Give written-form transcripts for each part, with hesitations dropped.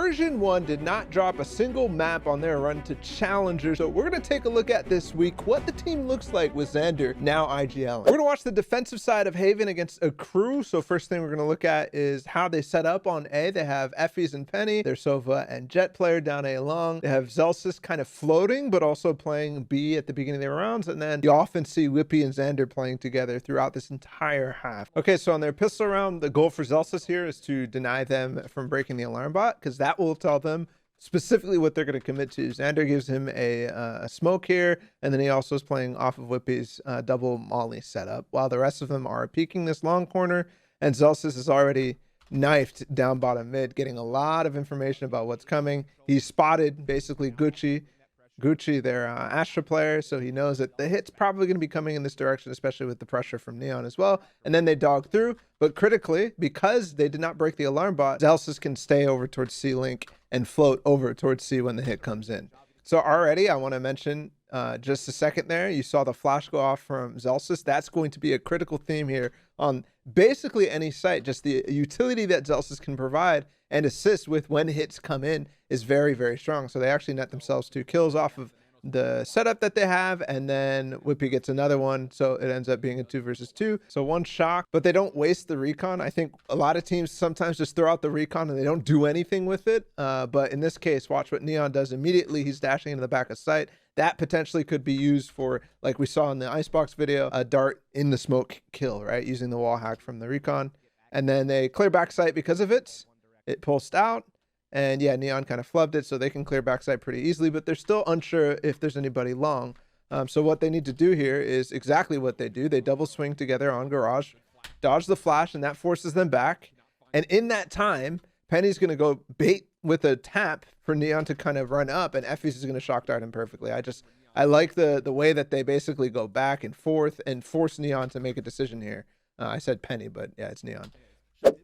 version 1 did not drop a single map on their run to Challenger, so we're going to take a look at this week what the team looks like with Zander, now IGL. We're going to watch the defensive side of Haven against a crew. So first thing we're going to look at is how they set up on A. They have Effys and Penny, their Sova and Jet player down A long. They have Zelsis kind of floating, but also playing B at the beginning of their rounds. And then you often see Whippy and Zander playing together throughout this entire half. Okay, so on their pistol round, the goal for Zelsis here is to deny them from breaking the alarm bot, because that will tell them specifically what they're going to commit to. Zander gives him a smoke here, and then he also is playing off of Whippy's double molly setup, while the rest of them are peeking this long corner, and Zelsis is already knifed down bottom mid, getting a lot of information about what's coming. He's spotted basically Gucci, their Astra player, so he knows that the hit's probably going to be coming in this direction, especially with the pressure from Neon as well. And then they dog through, but critically, because they did not break the alarm bot, Zelsis can stay over towards C link and float over towards C when the hit comes in. So already I want to mention just a second there, you saw the flash go off from Zelsis. That's going to be a critical theme here on basically any site. Just the utility that Zelsis can provide and assist with when hits come in is very, very strong. So they actually net themselves 2 kills off of the setup that they have, and then Whippy gets another one, so it ends up being a 2 versus 2. So 1 shock, but they don't waste the recon. I think a lot of teams sometimes just throw out the recon and they don't do anything with it, but in this case, watch what Neon does immediately. He's dashing into the back of sight. That potentially could be used for, like we saw in the Icebox video, a dart in the smoke kill, right, using the wall hack from the recon. And then they clear back sight because of it. It pulsed out, and yeah, Neon kind of flubbed it, so they can clear backside pretty easily, but they're still unsure if there's anybody long. So what they need to do here is exactly what they do. They double swing together on Garage, dodge the flash, and that forces them back. And in that time, Penny's going to go bait with a tap for Neon to kind of run up, and Effys is going to shock dart him perfectly. I like the way that they basically go back and forth and force Neon to make a decision here. I said Penny, but yeah, it's Neon.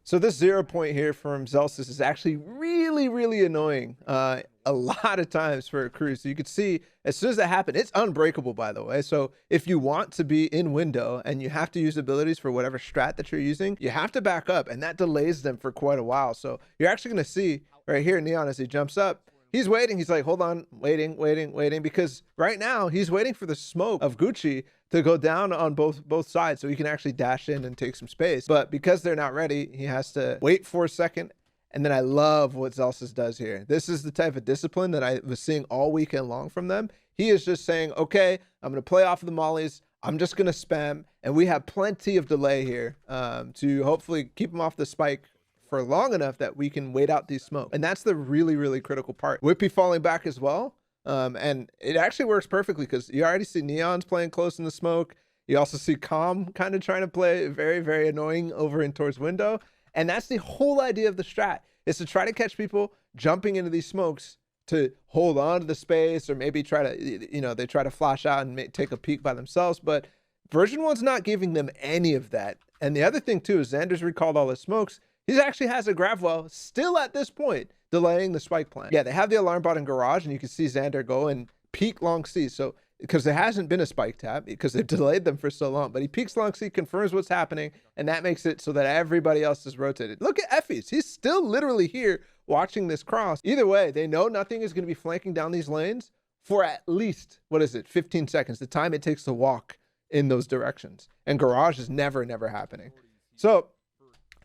So this 0 point here from Zelsis is actually really, really annoying a lot of times for a crew. So you could see as soon as that happened, it's unbreakable, by the way. So if you want to be in window and you have to use abilities for whatever strat that you're using, you have to back up, and that delays them for quite a while. So you're actually going to see right here Neon as he jumps up. He's waiting. He's like, hold on, waiting, because right now he's waiting for the smoke of Gucci to go down on both sides so he can actually dash in and take some space. But because they're not ready, he has to wait for a second. And then I love what Zelsis does here. This is the type of discipline that I was seeing all weekend long from them. He is just saying, okay, I'm going to play off of the mollies. I'm just going to spam. And we have plenty of delay here to hopefully keep him off the spike for long enough that we can wait out these smokes. And that's the really, really critical part. Whippy falling back as well. And it actually works perfectly because you already see Neon's playing close in the smoke. You also see Calm kind of trying to play very, very annoying over in towards window. And that's the whole idea of the strat, is to try to catch people jumping into these smokes to hold on to the space, or maybe try to, they try to flash out and take a peek by themselves. But version 1's not giving them any of that. And the other thing too is Zander's recalled all his smokes. He actually has a grab well still at this point, delaying the spike plan. Yeah, they have the alarm bot in Garage, and you can see Zander go and peek long C. So because there hasn't been a spike tap because they've delayed them for so long, but he peeks long C, confirms what's happening, and that makes it so that everybody else is rotated. Look at Effys. He's still literally here watching this cross. Either way, they know nothing is going to be flanking down these lanes for at least, 15 seconds, the time it takes to walk in those directions. And Garage is never happening. So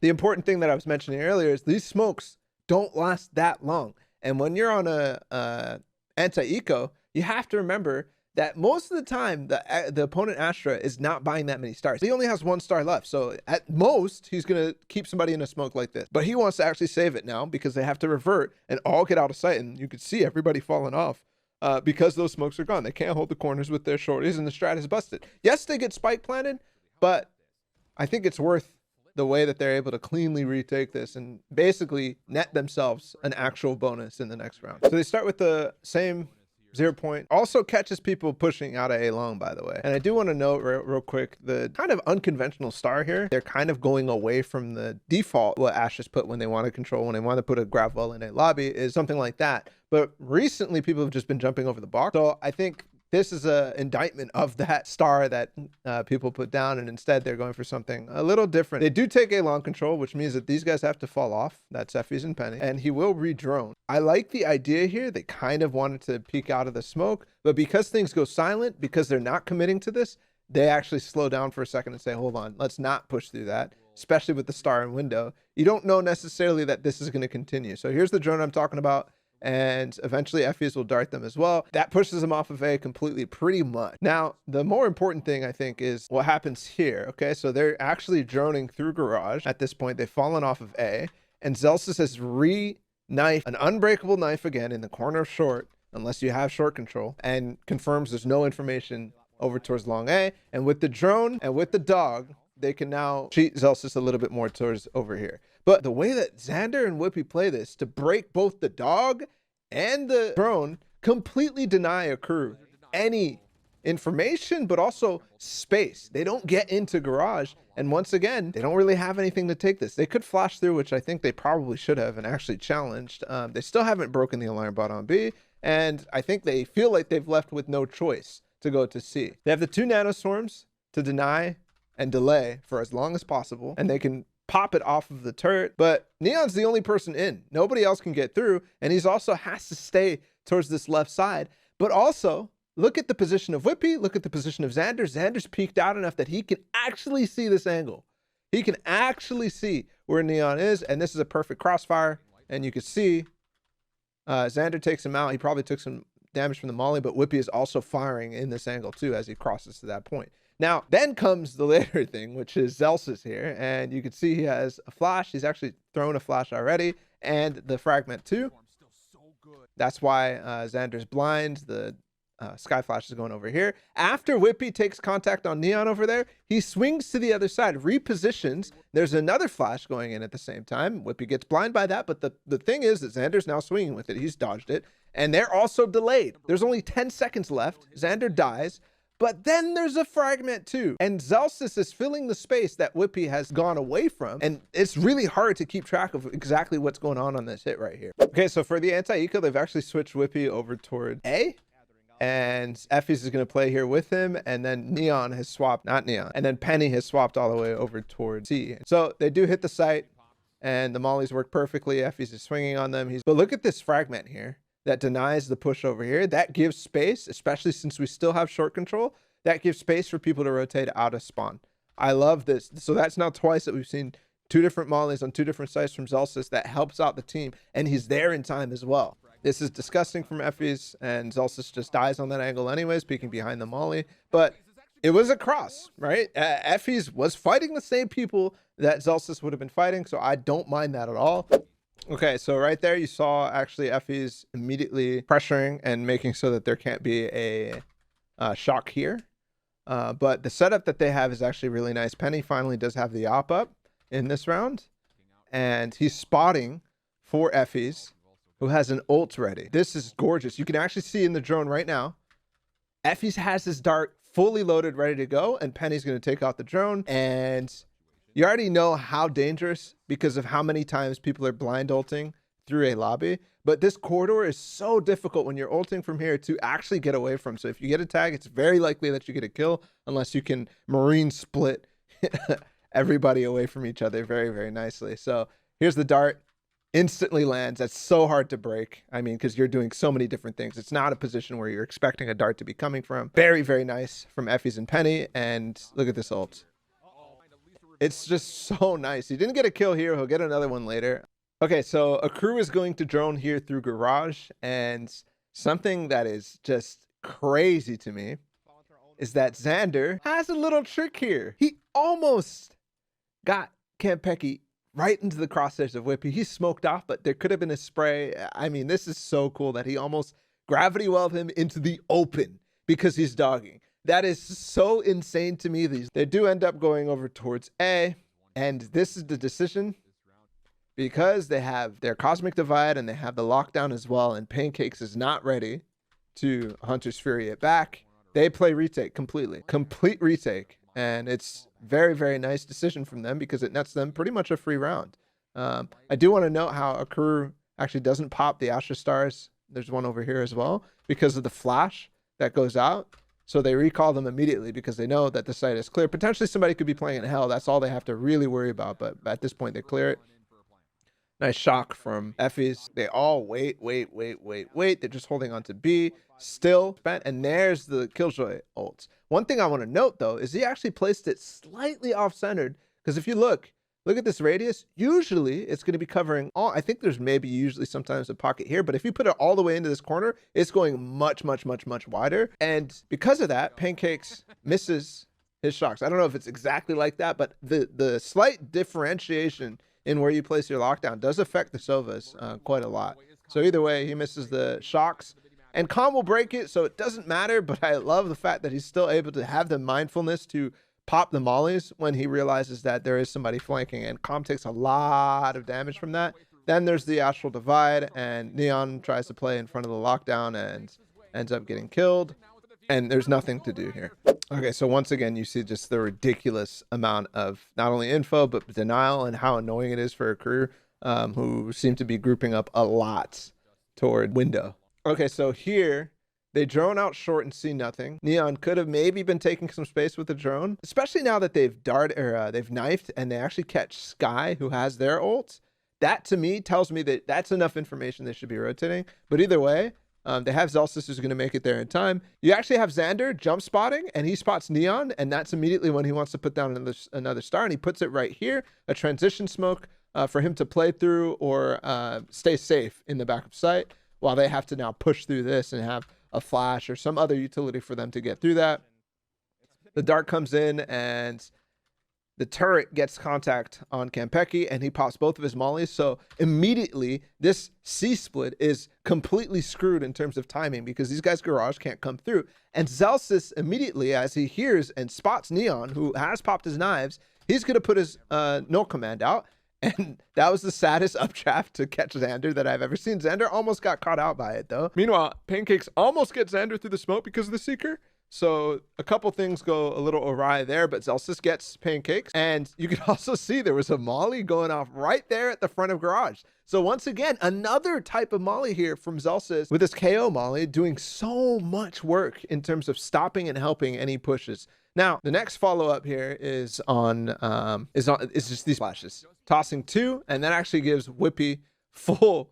the important thing that I was mentioning earlier is these smokes don't last that long. And when you're on a anti-eco, you have to remember that most of the time the opponent Astra is not buying that many stars. He only has 1 star left. So at most, he's going to keep somebody in a smoke like this. But he wants to actually save it now because they have to revert and all get out of sight. And you could see everybody falling off because those smokes are gone. They can't hold the corners with their shorties, and the strat is busted. Yes, they get spike planted, but I think it's worth the way that they're able to cleanly retake this and basically net themselves an actual bonus in the next round. So they start with the same 0 point. Also catches people pushing out of A long, by the way. And I do want to note real quick, the kind of unconventional star here, they're kind of going away from the default, what Ashes put when they want to control, when they want to put a grab well in a lobby, is something like that. But recently people have just been jumping over the box. So I think this is a indictment of that star that people put down, and instead they're going for something a little different. They do take a long control, which means that these guys have to fall off. That's Effie's and Penny, and he will re-drone. I like the idea here. They kind of wanted to peek out of the smoke, but because things go silent, because they're not committing to this, they actually slow down for a second and say, hold on, let's not push through that, especially with the star and window. You don't know necessarily that this is going to continue. So here's the drone I'm talking about. And eventually Effie's will dart them as well. That pushes them off of A completely, pretty much. Now, the more important thing, I think, is what happens here. Okay, so they're actually droning through garage. At this point, they've fallen off of A. And Zelsis has re-knifed an unbreakable knife again in the corner of short, unless you have short control, and confirms there's no information over towards long A. And with the drone and with the dog, they can now cheat Zelsis a little bit more towards over here. But the way that Zander and Whippy play this to break both the dog and the drone, completely deny a crew any information, but also space. They don't get into garage. And once again, they don't really have anything to take this. They could flash through, which I think they probably should have and actually challenged. They still haven't broken the alarm bot on B. And I think they feel like they've left with no choice to go to C. They have the 2 nanoswarms to deny and delay for as long as possible, and they can pop it off of the turret, but Neon's the only person in. Nobody else can get through, and he's also has to stay towards this left side. But also, look at the position of Whippy, look at the position of Zander. Zander's peeked out enough that he can actually see this angle. He can actually see where Neon is, and this is a perfect crossfire, and you can see Zander takes him out. He probably took some damage from the molly, but Whippy is also firing in this angle too as he crosses to that point. Now, then comes the later thing, which is Zelsis here, and you can see he has a flash. He's actually thrown a flash already, and the fragment too. That's why Zander's blind. The sky flash is going over here. After Whippy takes contact on Neon over there, he swings to the other side, repositions. There's another flash going in at the same time. Whippy gets blind by that, but the thing is that Zander's now swinging with it. He's dodged it, and they're also delayed. There's only 10 seconds left. Zander dies. But then there's a fragment too. And Zelsis is filling the space that Whippy has gone away from. And it's really hard to keep track of exactly what's going on this hit right here. Okay, so for the anti-eco, they've actually switched Whippy over toward A. And Effie's is going to play here with him. And then Neon has swapped, not Neon. And then Penny has swapped all the way over toward C. So they do hit the site. And the mollies work perfectly. Effie's is swinging on them. But look at this fragment here that denies the push over here. That gives space, especially since we still have short control, that gives space for people to rotate out of spawn. I love this. So that's now twice that we've seen 2 different mollies on 2 different sites from Zelsis. That helps out the team, and he's there in time as well. This is disgusting from Effie's, and Zelsis just dies on that angle anyways, peeking behind the molly. But it was a cross, right? Effie's was fighting the same people that Zelsis would have been fighting, so I don't mind that at all. Okay, so right there you saw actually Effie's immediately pressuring and making so that there can't be a shock here. But the setup that they have is actually really nice. Penny finally does have the op up in this round, and he's spotting for Effie's, who has an ult ready. This is gorgeous. You can actually see in the drone right now, Effie's has his dart fully loaded, ready to go, and Penny's going to take out the drone, and you already know how dangerous because of how many times people are blind ulting through a lobby. But this corridor is so difficult when you're ulting from here to actually get away from. So if you get a tag, it's very likely that you get a kill unless you can marine split everybody away from each other very, very nicely. So here's the dart. Instantly lands. That's so hard to break. I mean, because you're doing so many different things. It's not a position where you're expecting a dart to be coming from. Very, very nice from Effie's and Penny. And look at this ult. It's just so nice. He didn't get a kill here. He'll get another one later. Okay, so a crew is going to drone here through garage, and something that is just crazy to me is that Zander has a little trick here. He almost got Campeki right into the crosshairs of Whippy. He smoked off, but there could have been a spray. I mean, this is so cool that he almost gravity welled him into the open because he's dogging. That is so insane to me. They do end up going over towards A, and this is the decision because they have their Cosmic Divide and they have the lockdown as well, and Pancakes is not ready to Hunter's Fury it back. They play retake completely. Complete retake, and it's very, very nice decision from them because it nets them pretty much a free round. I do want to note how a crew actually doesn't pop the Astra Stars. There's one over here as well because of the flash that goes out. So they recall them immediately because they know that the site is clear. Potentially somebody could be playing in hell. That's all they have to really worry about. But at this point, they clear it. Nice shock from Effie's. They all wait. They're just holding on to B. Still spent. And there's the Killjoy ults. One thing I want to note, though, is he actually placed it slightly off-centered. Because if you look at this radius, usually it's going to be covering all. I think there's maybe usually sometimes a pocket here. But if you put it all the way into this corner, it's going much wider. And because of that, Pancakes misses his shocks. I don't know if it's exactly like that, but the slight differentiation in where you place your lockdown does affect the Sovas quite a lot. So either way, he misses the shocks. And Calm will break it, so it doesn't matter. But I love the fact that he's still able to have the mindfulness to pop the mollies when he realizes that there is somebody flanking. And Calm takes a lot of damage from that. Then there's the Astral Divide, and Neon tries to play in front of the lockdown and ends up getting killed. And there's nothing to do here. Okay, so once again, you see just the ridiculous amount of not only info, but denial and how annoying it is for a crew who seem to be grouping up a lot toward window. Okay, so here, they drone out short and see nothing. Neon could have maybe been taking some space with the drone, especially now that they've they've knifed and they actually catch Sky, who has their ults. That, to me, tells me that that's enough information they should be rotating. But either way, they have Zelsis who's going to make it there in time. You actually have Zander jump spotting, and he spots Neon, and that's immediately when he wants to put down another star, and he puts it right here, a transition smoke for him to play through or stay safe in the backup site, while they have to now push through this and have a flash or some other utility for them to get through that. The dart comes in, and the turret gets contact on Kampeki, and he pops both of his mollies. So immediately, this C-split is completely screwed in terms of timing because these guys' garage can't come through. And Zelsis immediately, as he hears and spots Neon, who has popped his knives, he's going to put his null command out. And that was the saddest updraft to catch Zander that I've ever seen. Zander almost got caught out by it, though. Meanwhile, Pancakes almost gets Zander through the smoke because of the Seeker. So a couple things go a little awry there, but Zelsis gets Pancakes. And you can also see there was a molly going off right there at the front of garage. So once again, another type of molly here from Zelsis with this KO molly doing so much work in terms of stopping and helping any pushes. Now, the next follow-up here is just these flashes. Tossing 2, and that actually gives Whippy full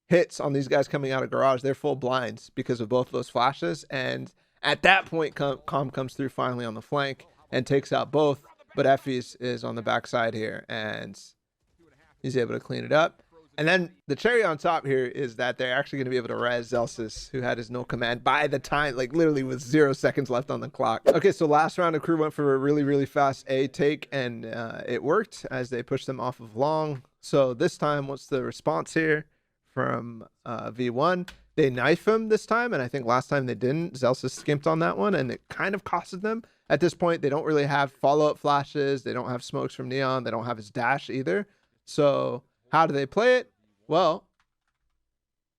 hits on these guys coming out of garage. They're full blinds because of both of those flashes. And at that point, Calm comes through finally on the flank and takes out both. But Effie's is on the backside here, and he's able to clean it up. And then the cherry on top here is that they're actually going to be able to res Zelsis, who had his null command by the time, like literally with 0 seconds left on the clock. Okay, so last round of crew went for a really fast A take, and it worked as they pushed them off of long. So this time, what's the response here from V1? They knife him this time, and I think last time they didn't. Zelsis skimped on that one, and it kind of costed them. At this point, they don't really have follow-up flashes. They don't have smokes from Neon. They don't have his dash either. So how do they play it? Well,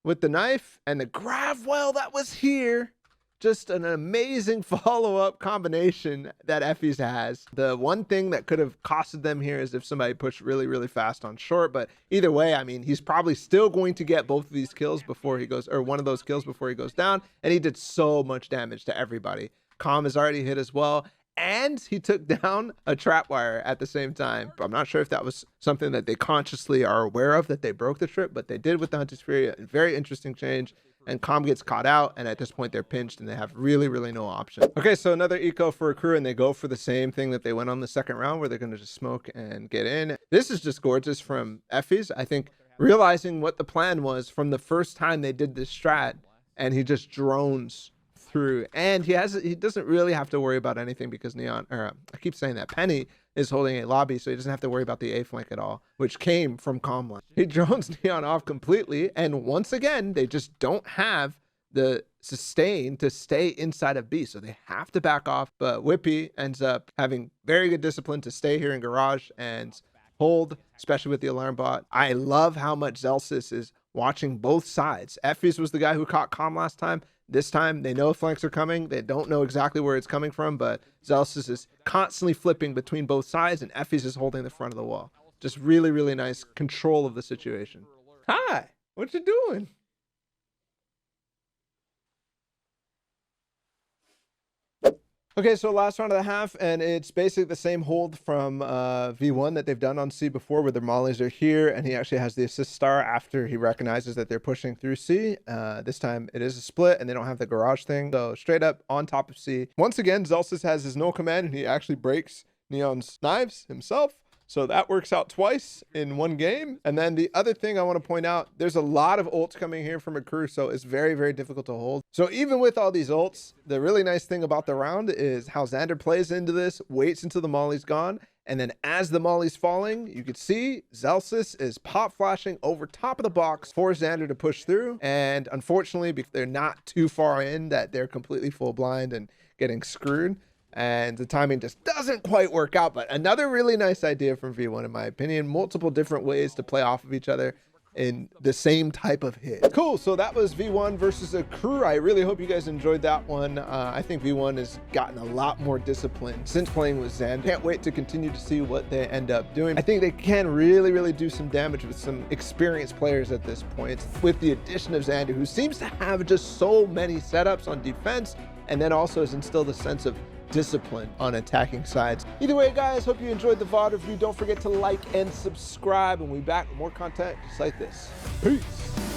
with the knife and the grav well that was here, just an amazing follow-up combination that Effie's has. The one thing that could have costed them here is if somebody pushed really fast on short, but either way, I mean, he's probably still going to get both of these kills before he goes, or one of those kills before he goes down, and he did so much damage to everybody. Calm is already hit as well, and he took down a trapwire at the same time. I'm not sure if that was something that they consciously are aware of, that they broke the trip, but they did with the Hunter's Fury. A very interesting change. And Calm gets caught out, and at this point they're pinched and they have really no option. Okay, so another eco for a crew, and they go for the same thing that they went on the second round, where they're going to just smoke and get in. This is just gorgeous from Effie's. I think realizing what the plan was from the first time they did this strat, and he just drones through, and he doesn't really have to worry about anything because Neon, or I keep saying that, Penny is holding a lobby, so he doesn't have to worry about the A flank at all, which came from Calmline. He drones Neon off completely, and once again, they just don't have the sustain to stay inside of B, so they have to back off. But Whippy ends up having very good discipline to stay here in garage and hold, especially with the alarm bot. I love how much Zelsis is watching both sides. Effie's was the guy who caught Calm last time. This time, they know flanks are coming. They don't know exactly where it's coming from, but Zelsis is constantly flipping between both sides, and Effie's is holding the front of the wall. Just really nice control of the situation. Hi, what you doing? Okay, so last round of the half, and it's basically the same hold from V1 that they've done on C before, where their mollies are here, and he actually has the assist star after he recognizes that they're pushing through C. This time it is a split, and they don't have the garage thing, so straight up on top of C. Once again, Zelsis has his no command, and he actually breaks Neon's knives himself. So that works out twice in one game. And then the other thing I want to point out, there's a lot of ults coming here from a crew, so it's very, very difficult to hold. So even with all these ults, the really nice thing about the round is how Zander plays into this, waits until the molly's gone, and then as the molly's falling, you can see Zelsis is pop flashing over top of the box for Zander to push through. And unfortunately, because they're not too far in that they're completely full blind and getting screwed, and the timing just doesn't quite work out. But another really nice idea from V1, in my opinion. Multiple different ways to play off of each other in the same type of hit. Cool, so that was V1 versus a crew. I really hope you guys enjoyed that one. I think V1 has gotten a lot more disciplined since playing with Zander. Can't wait to continue to see what they end up doing. I think they can really do some damage with some experienced players at this point, with the addition of Zander, who seems to have just so many setups on defense, and then also has instilled a sense of discipline on attacking sides. Either way, guys, hope you enjoyed the VOD review. Don't forget to like and subscribe, and we'll be back with more content just like this. Peace.